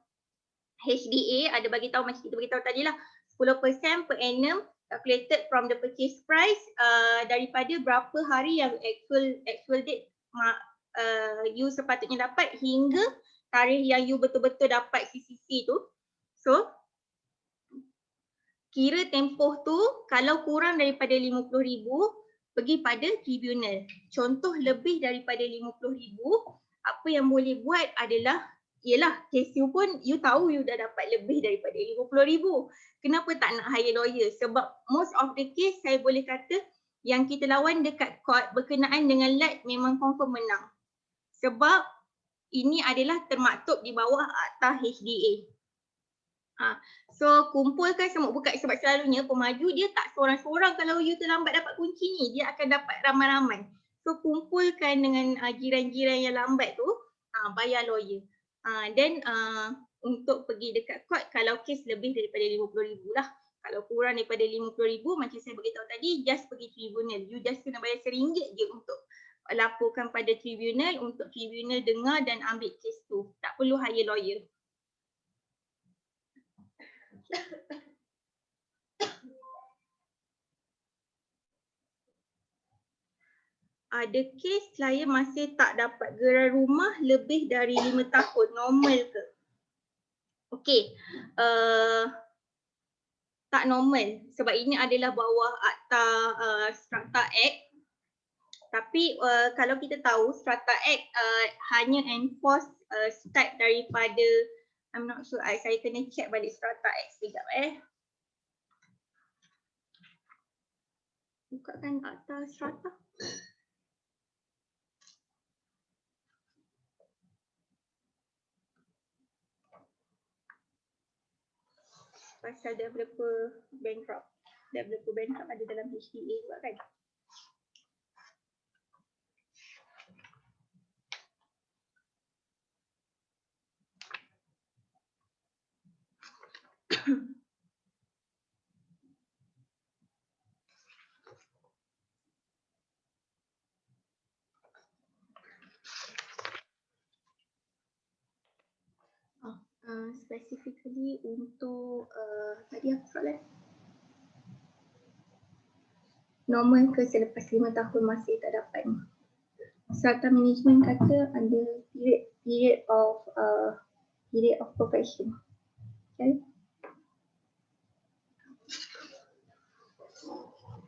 HDA, ada bagi tahu macam kita beritahu tadi lah, 10% per annum calculated from the purchase price, daripada berapa hari yang actual date you sepatutnya dapat hingga tarikh yang you betul-betul dapat CCC tu. So kira tempoh tu, kalau kurang daripada RM50,000, pergi pada tribunal. Contoh lebih daripada 50,000, apa yang boleh buat adalah, yelah case you pun you tahu you dah dapat lebih daripada 50,000. Kenapa tak nak hire lawyer? Sebab most of the case saya boleh kata yang kita lawan dekat court berkenaan dengan LAT memang confirm menang. Sebab ini adalah termaktub di bawah Akta HDA. So kumpulkan semua, bukan sebab selalunya pemaju dia tak seorang-seorang kalau you terlambat dapat kunci ni, dia akan dapat ramai-ramai. So kumpulkan dengan jiran-jiran yang lambat tu, bayar lawyer. Dan untuk pergi dekat court kalau kes lebih daripada 50,000 lah. Kalau kurang daripada 50,000 macam saya beritahu tadi, just pergi tribunal. You just kena bayar RM1 je untuk laporkan pada tribunal, untuk tribunal dengar dan ambil kes tu. Tak perlu hire lawyer. Ada kes klien masih tak dapat gerai rumah lebih dari 5 tahun, normal ke? Okey, tak normal sebab ini adalah bawah Akta Strata Act. Tapi kalau kita tahu Strata Act hanya enforce start daripada, I'm not sure, saya kena check balik Strata Act sekejap Bukakan Akta Strata. Pasal developer bankrupt. Developer bankrupt ada dalam HDA juga kan? Specifically untuk tadi apa soalan? Normal ke selepas 5 tahun masih tak dapat? Strata management kata ada period of perfection. Okay.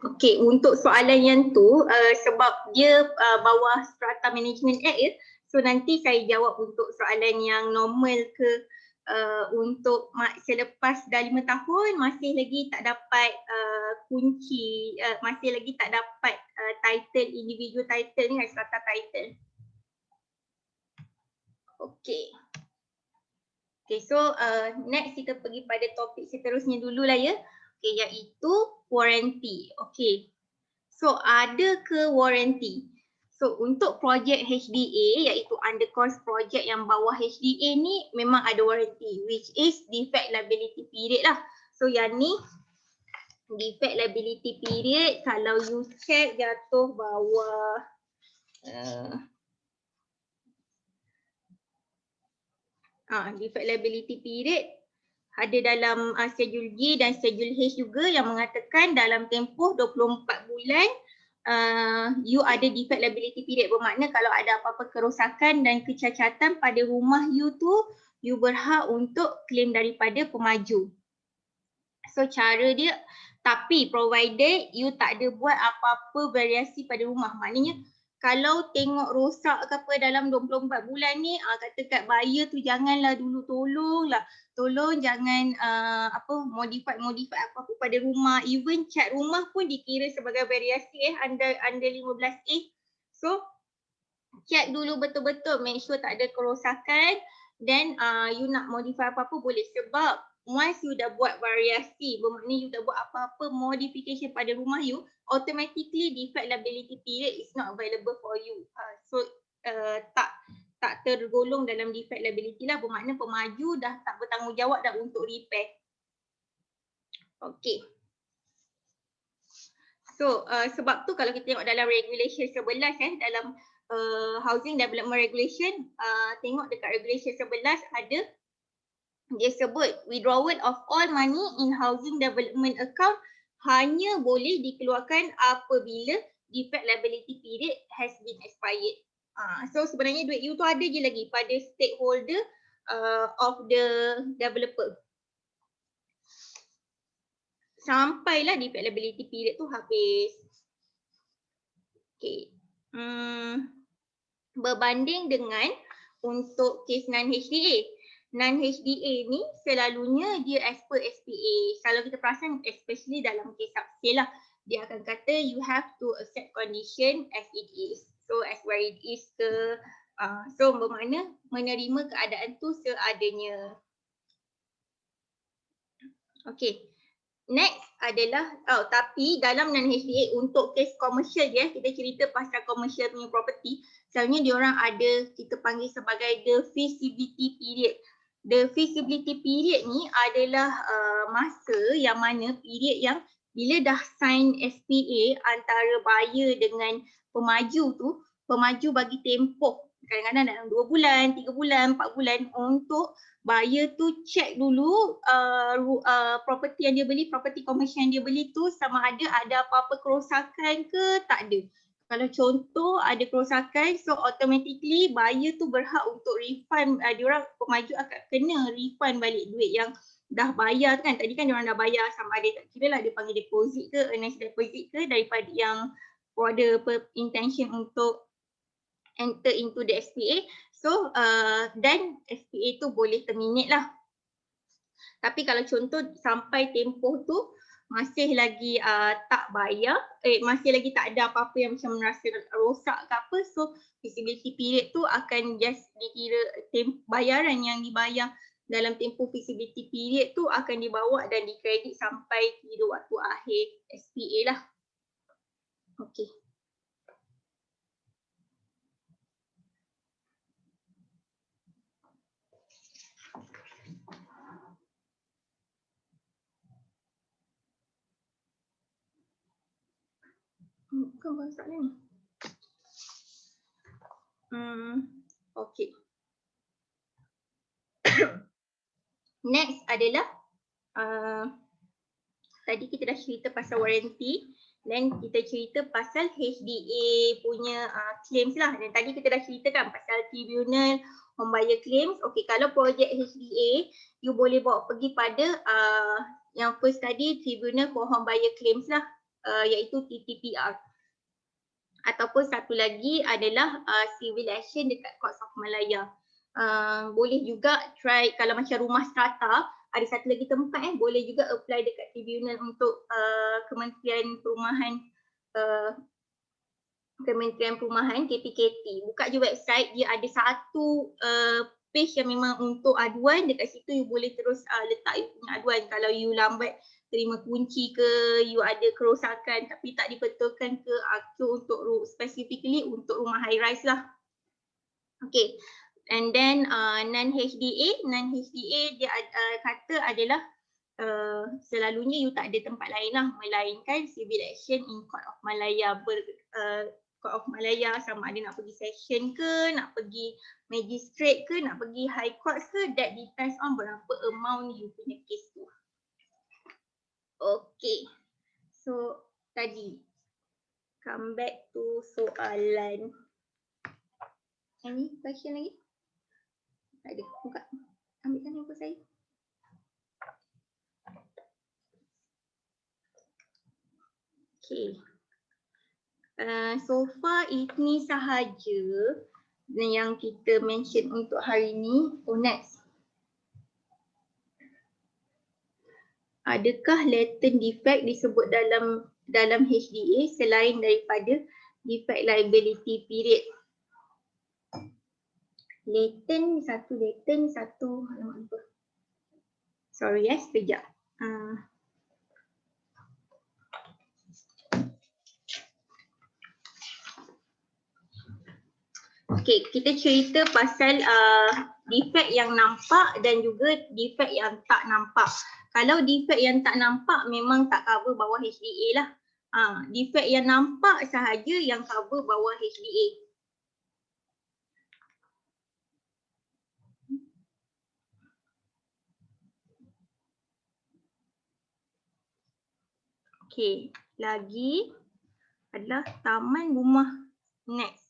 Okey, untuk soalan yang tu sebab dia bawah Strata Management Act ya. So nanti saya jawab untuk soalan yang normal ke untuk selepas dah 5 tahun masih lagi tak dapat kunci, masih lagi tak dapat title, individual title ni, strata title. Okey. Okay, so next kita pergi pada topik seterusnya dulu lah ya. Okay, iaitu warranty. Okay. So ada ke warranty? So untuk projek HDA iaitu undercost project yang bawah HDA ni memang ada warranty, which is defect liability period lah. So yang ni defect liability period, kalau you check jatuh bawah defect liability period ada dalam schedule G dan schedule H juga yang mengatakan dalam tempoh 24 bulan you ada defect liability period, bermakna kalau ada apa-apa kerosakan dan kecacatan pada rumah you tu, you berhak untuk claim daripada pemaju. So cara dia, tapi provided you tak ada buat apa-apa variasi pada rumah. Maknanya kalau tengok rosak ke apa dalam 24 bulan ni, kata kat buyer tu janganlah dulu tolong jangan modify apa-apa pada rumah. Even cat rumah pun dikira sebagai variasi under 15A. So check dulu betul-betul, make sure tak ada kerosakan, then you nak modify apa-apa boleh. Sebab once you dah buat variasi, bermakna you dah buat apa-apa modification pada rumah you, automatically defect liability period is not available for you. So tak tergolong dalam defect liability lah, bermakna pemaju dah tak bertanggungjawab dah untuk repair. Okay. So sebab tu kalau kita tengok dalam regulation 11 dalam Housing Development Regulation, tengok dekat regulation 11 ada dia sebut withdrawal of all money in housing development account hanya boleh dikeluarkan apabila defect liability period has been expired. So sebenarnya duit you tu ada je lagi pada stakeholder of the developer. Sampailah defect liability period tu habis. Okay. Berbanding dengan untuk kes non-HDA. Non-HDA ni selalunya dia as per SPA. Kalau kita perasan especially dalam kes subscale lah, dia akan kata you have to accept condition as it is. So as where it is ke, so bermakna menerima keadaan tu seadanya. Okay. Next adalah, tapi dalam non-HDA untuk kes komersial je, kita cerita pasal commercial punya property, selalunya diorang ada kita panggil sebagai the feasibility period. The feasibility period ni adalah masa yang mana period yang bila dah sign SPA antara buyer dengan pemaju tu, pemaju bagi tempoh kadang-kadang dalam 2 bulan, 3 bulan, 4 bulan untuk buyer tu check dulu property yang dia beli, property komersial yang dia beli tu sama ada apa-apa kerosakan ke tak ada. Kalau contoh ada kerosakan, so automatically buyer tu berhak untuk refund, diorang pemaju akan kena refund balik duit yang dah bayar kan. Tadi kan diorang dah bayar sama ada tak kira lah dia panggil deposit ke, earnest deposit ke daripada yang ada intention untuk enter into the SPA. So dan SPA tu boleh terminate lah. Tapi kalau contoh sampai tempoh tu masih lagi tak bayar, masih lagi tak ada apa-apa yang macam merasa rosak ke apa, so feasibility period tu akan just dikira bayaran yang dibayar dalam tempoh feasibility period tu akan dibawa dan dikredit sampai kira waktu akhir SPA lah. Okay. Bukan masalah ni. Okay. Next adalah tadi kita dah cerita pasal warranty dan kita cerita pasal HDA punya claims lah. Dan tadi kita dah ceritakan pasal tribunal home buyer claims. Okay, kalau projek HDA you boleh bawa pergi pada yang first tadi tribunal for home buyer claims lah, iaitu TTPR. Ataupun satu lagi adalah civil action dekat Courts of Malaya. Boleh juga try kalau macam rumah strata, ada satu lagi tempat boleh juga apply dekat tribunal untuk Kementerian Perumahan KPKT. Buka je website, dia ada satu page yang memang untuk aduan. Dekat situ you boleh terus letak you punya aduan. Kalau you lambat terima kunci ke, you ada kerosakan tapi tak dibetulkan ke, untuk specifically untuk rumah high rise lah. Okay, and then non-HDA dia kata adalah selalunya you tak ada tempat lain lah melainkan civil action in Court of Malaya. Court of Malaya sama ada nak pergi session ke, nak pergi magistrate ke, nak pergi high court ke, that depends on berapa amount you punya case tu. Okay, so tadi come back to soalan. Any question lagi? Tak ada, buka. Ambilkan handphone saya. Okay. So far ini sahaja yang kita mention untuk hari ini. Oh, next. Adakah latent defect disebut dalam HDA selain daripada defect liability period? Latent satu apa? Sorry sekejap. Okay, kita cerita pasal defect yang nampak dan juga defect yang tak nampak. Kalau defect yang tak nampak memang tak cover bawah HDA lah. Defect yang nampak sahaja yang cover bawah HDA. Okay, lagi adalah taman rumah. Next.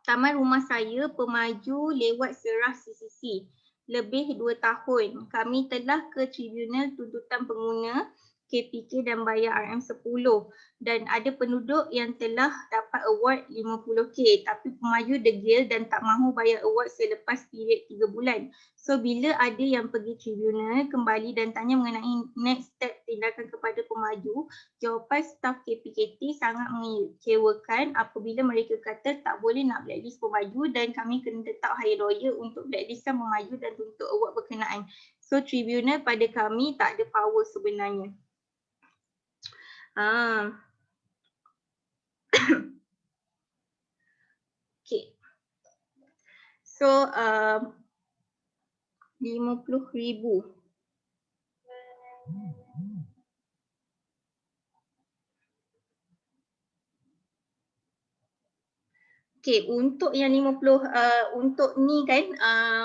Taman rumah saya pemaju lewat serah CCC lebih 2 tahun. Kami telah ke Tribunal Tuntutan Pengguna KPK dan bayar RM10 dan ada penduduk yang telah dapat award 50K tapi pemaju degil dan tak mahu bayar award selepas period 3 bulan. So bila ada yang pergi tribunal kembali dan tanya mengenai next step tindakan kepada pemaju, jawapan staf KPKT sangat mengecewakan apabila mereka kata tak boleh nak blacklist pemaju dan kami kena tetap hire lawyer untuk blacklistkan pemaju dan tuntut award berkenaan. So tribunal pada kami tak ada power sebenarnya. Okay. So 50,000. Okay, untuk yang 50 untuk ni kan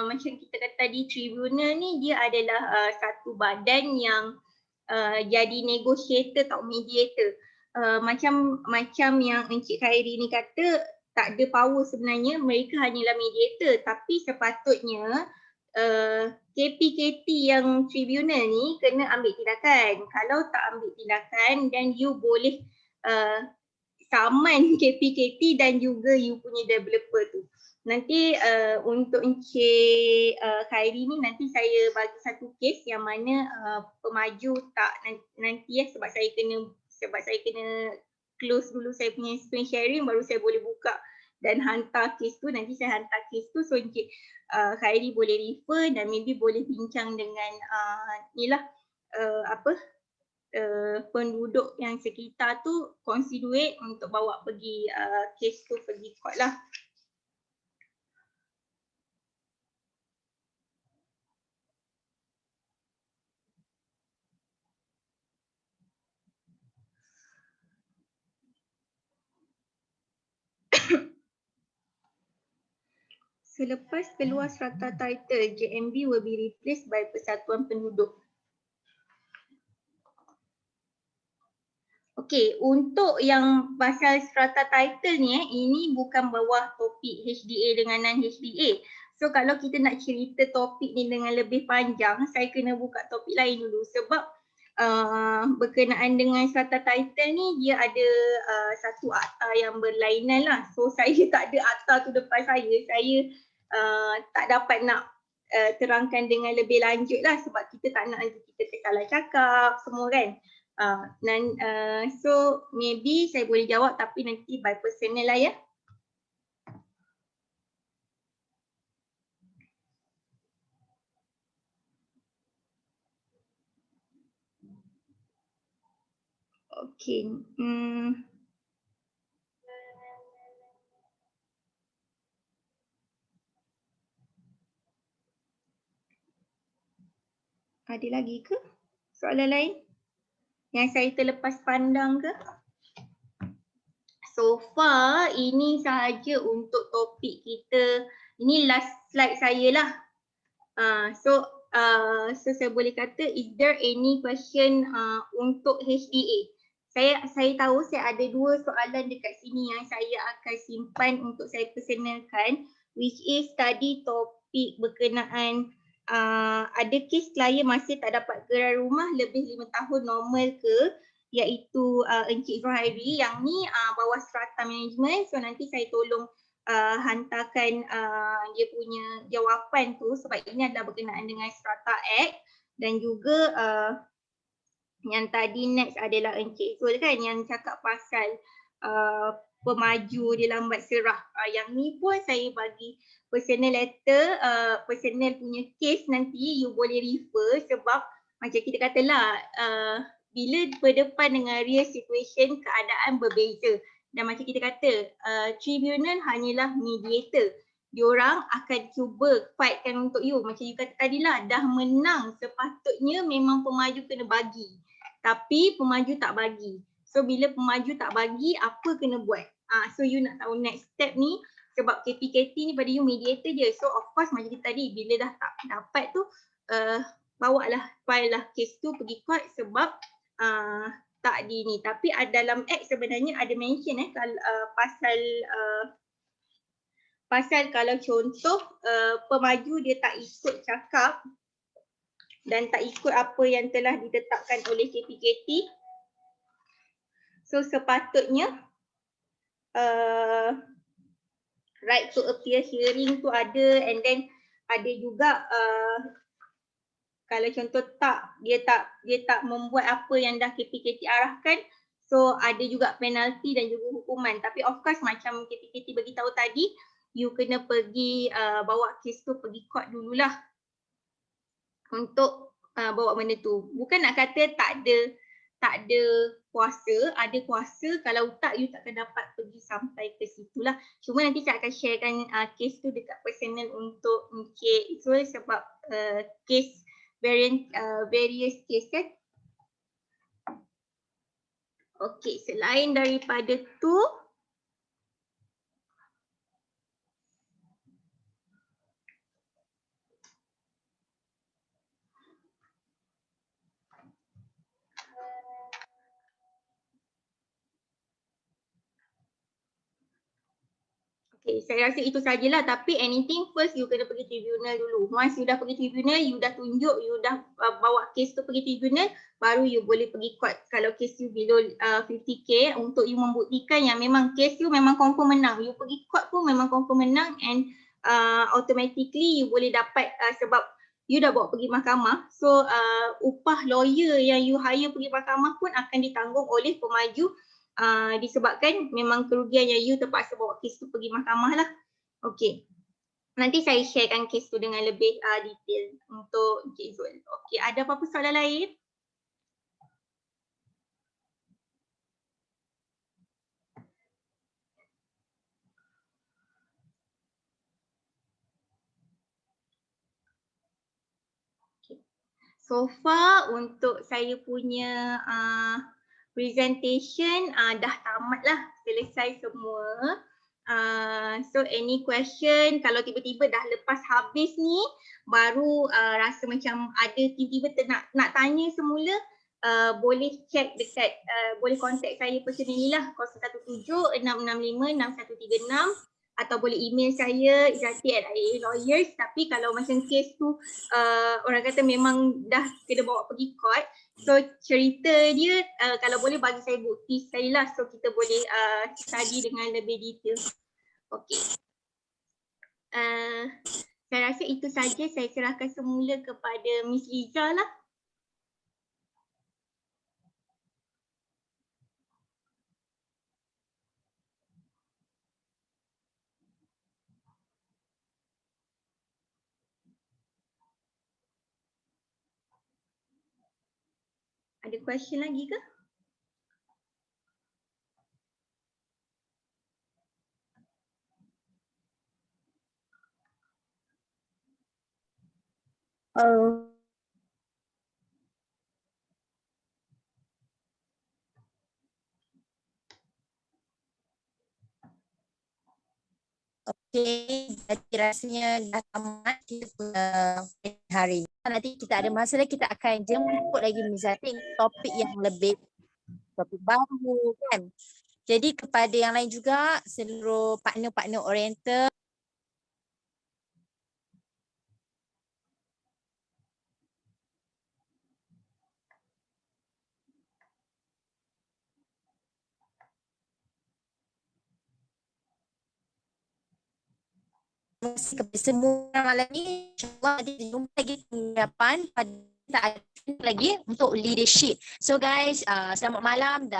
macam kita kata tadi tribunal ni dia adalah satu badan yang jadi negotiator atau mediator. Macam yang Encik Khairi ni kata tak ada power sebenarnya, mereka hanyalah mediator tapi sepatutnya KPKT yang tribunal ni kena ambil tindakan. Kalau tak ambil tindakan then you boleh saman KPKT dan juga you punya developer tu. Nanti untuk Encik Khairi ni nanti saya bagi satu kes yang mana pemaju tak nanti sebab saya kena close dulu saya punya screen sharing baru saya boleh buka dan hantar kes tu. Nanti saya hantar kes tu so Encik Khairi boleh refer dan maybe boleh bincang dengan penduduk yang sekitar tu kongsi duit untuk bawa pergi kes tu pergi court lah. Selepas keluar strata title, JMB will be replaced by Persatuan Penduduk. Okey, untuk yang pasal strata title ni ini bukan bawah topik HDA dengan non-HDA. So kalau kita nak cerita topik ni dengan lebih panjang, saya kena buka topik lain dulu sebab berkenaan dengan strata title ni dia ada satu akta yang berlainan lah. So saya tak ada akta tu depan saya tak dapat nak terangkan dengan lebih lanjut lah sebab kita tak nak nanti kita tersalah cakap semua kan. So maybe saya boleh jawab tapi nanti by personal lah ya. Okay. Ada lagi ke soalan lain yang saya terlepas pandang ke? So far ini sahaja untuk topik kita. Ini last slide saya lah. So saya boleh kata is there any question untuk HDA? Saya tahu saya ada 2 soalan dekat sini yang saya akan simpan untuk saya personalkan, which is tadi topik berkenaan ada kes klien masih tak dapat gerai rumah lebih 5 tahun normal ke, iaitu Encik Zuhairi yang ni bawah strata management. So nanti saya tolong hantarkan dia punya jawapan tu sebab ini adalah berkenaan dengan Strata Act. Dan juga yang tadi next adalah Encik Zul kan yang cakap pasal pemaju dia lambat serah. Yang ni pun saya bagi personal letter, personal punya case nanti you boleh refer sebab macam kita katalah bila berdepan dengan real situation keadaan berbeza. Dan macam kita kata tribunal hanyalah mediator. Diorang akan cuba fightkan untuk you. Macam you kata tadilah dah menang sepatutnya memang pemaju kena bagi. Tapi pemaju tak bagi. So bila pemaju tak bagi apa kena buat? So you nak tahu next step ni sebab KPKT ni pada you mediator je. So of course macam kita tadi bila dah tak dapat tu bawa lah file lah kes tu pergi court sebab tak di ni. Tapi dalam act sebenarnya ada mention pasal kalau contoh pemaju dia tak ikut cakap dan tak ikut apa yang telah ditetapkan oleh KPKT, so sepatutnya right to appear hearing tu ada, and then ada juga kalau contoh dia tak membuat apa yang dah KPKT arahkan, so ada juga penalti dan juga hukuman. Tapi of course macam KPKT bagi tahu tadi, you kena pergi bawa kes tu pergi court dululah untuk bawa benda tu. Bukan nak kata tak ada kuasa, ada kuasa, kalau tak you takkan dapat pergi sampai ke situlah. Cuma nanti saya akan sharekan kes tu dekat personal untuk Encik Zul sebab kes various case kan. Okey, selain daripada tu, okay, saya rasa itu sajalah, tapi anything first you kena pergi tribunal dulu. Once you dah pergi tribunal, you dah tunjuk, you dah bawa kes tu pergi tribunal, baru you boleh pergi court. Kalau kes you below 50k untuk you membuktikan yang memang kes you memang confirm menang. You pergi court pun memang confirm menang, and automatically you boleh dapat sebab you dah bawa pergi mahkamah. So upah lawyer yang you hire pergi mahkamah pun akan ditanggung oleh pemaju. Disebabkan memang kerugian yang you terpaksa bawa kes tu pergi mahkamah lah. Okey. Nanti saya sharekan kes tu dengan lebih detail untuk Encik Zul. Okey, ada apa-apa soalan lain? Okay. So far untuk saya punya presentation dah tamat lah, selesai semua. So any question, kalau tiba-tiba dah lepas habis ni baru rasa macam ada tiba-tiba nak tanya semula, boleh check dekat, boleh contact saya personally lah 017-665-6136 atau boleh email saya izati@ialawyers. Tapi kalau macam kes tu orang kata memang dah kena bawa pergi court, so cerita dia kalau boleh bagi saya bukti sekali lah, so kita boleh study dengan lebih detail. Okey. Saya rasa itu saja, saya serahkan semula kepada Miss Liza lah. Ada question lagi ke? Okay, jadi rasanya dah tamat kita punya hari. Nanti kita ada masa lagi, kita akan jemput lagi Mizati topik yang lebih, topik baru kan. Jadi kepada yang lain juga, seluruh partner-partner oriental, terima kasih kepada semua malam ni. InsyaAllah nanti jumpa lagi pengirapan pada kita ada lagi untuk leadership. So guys, selamat malam dan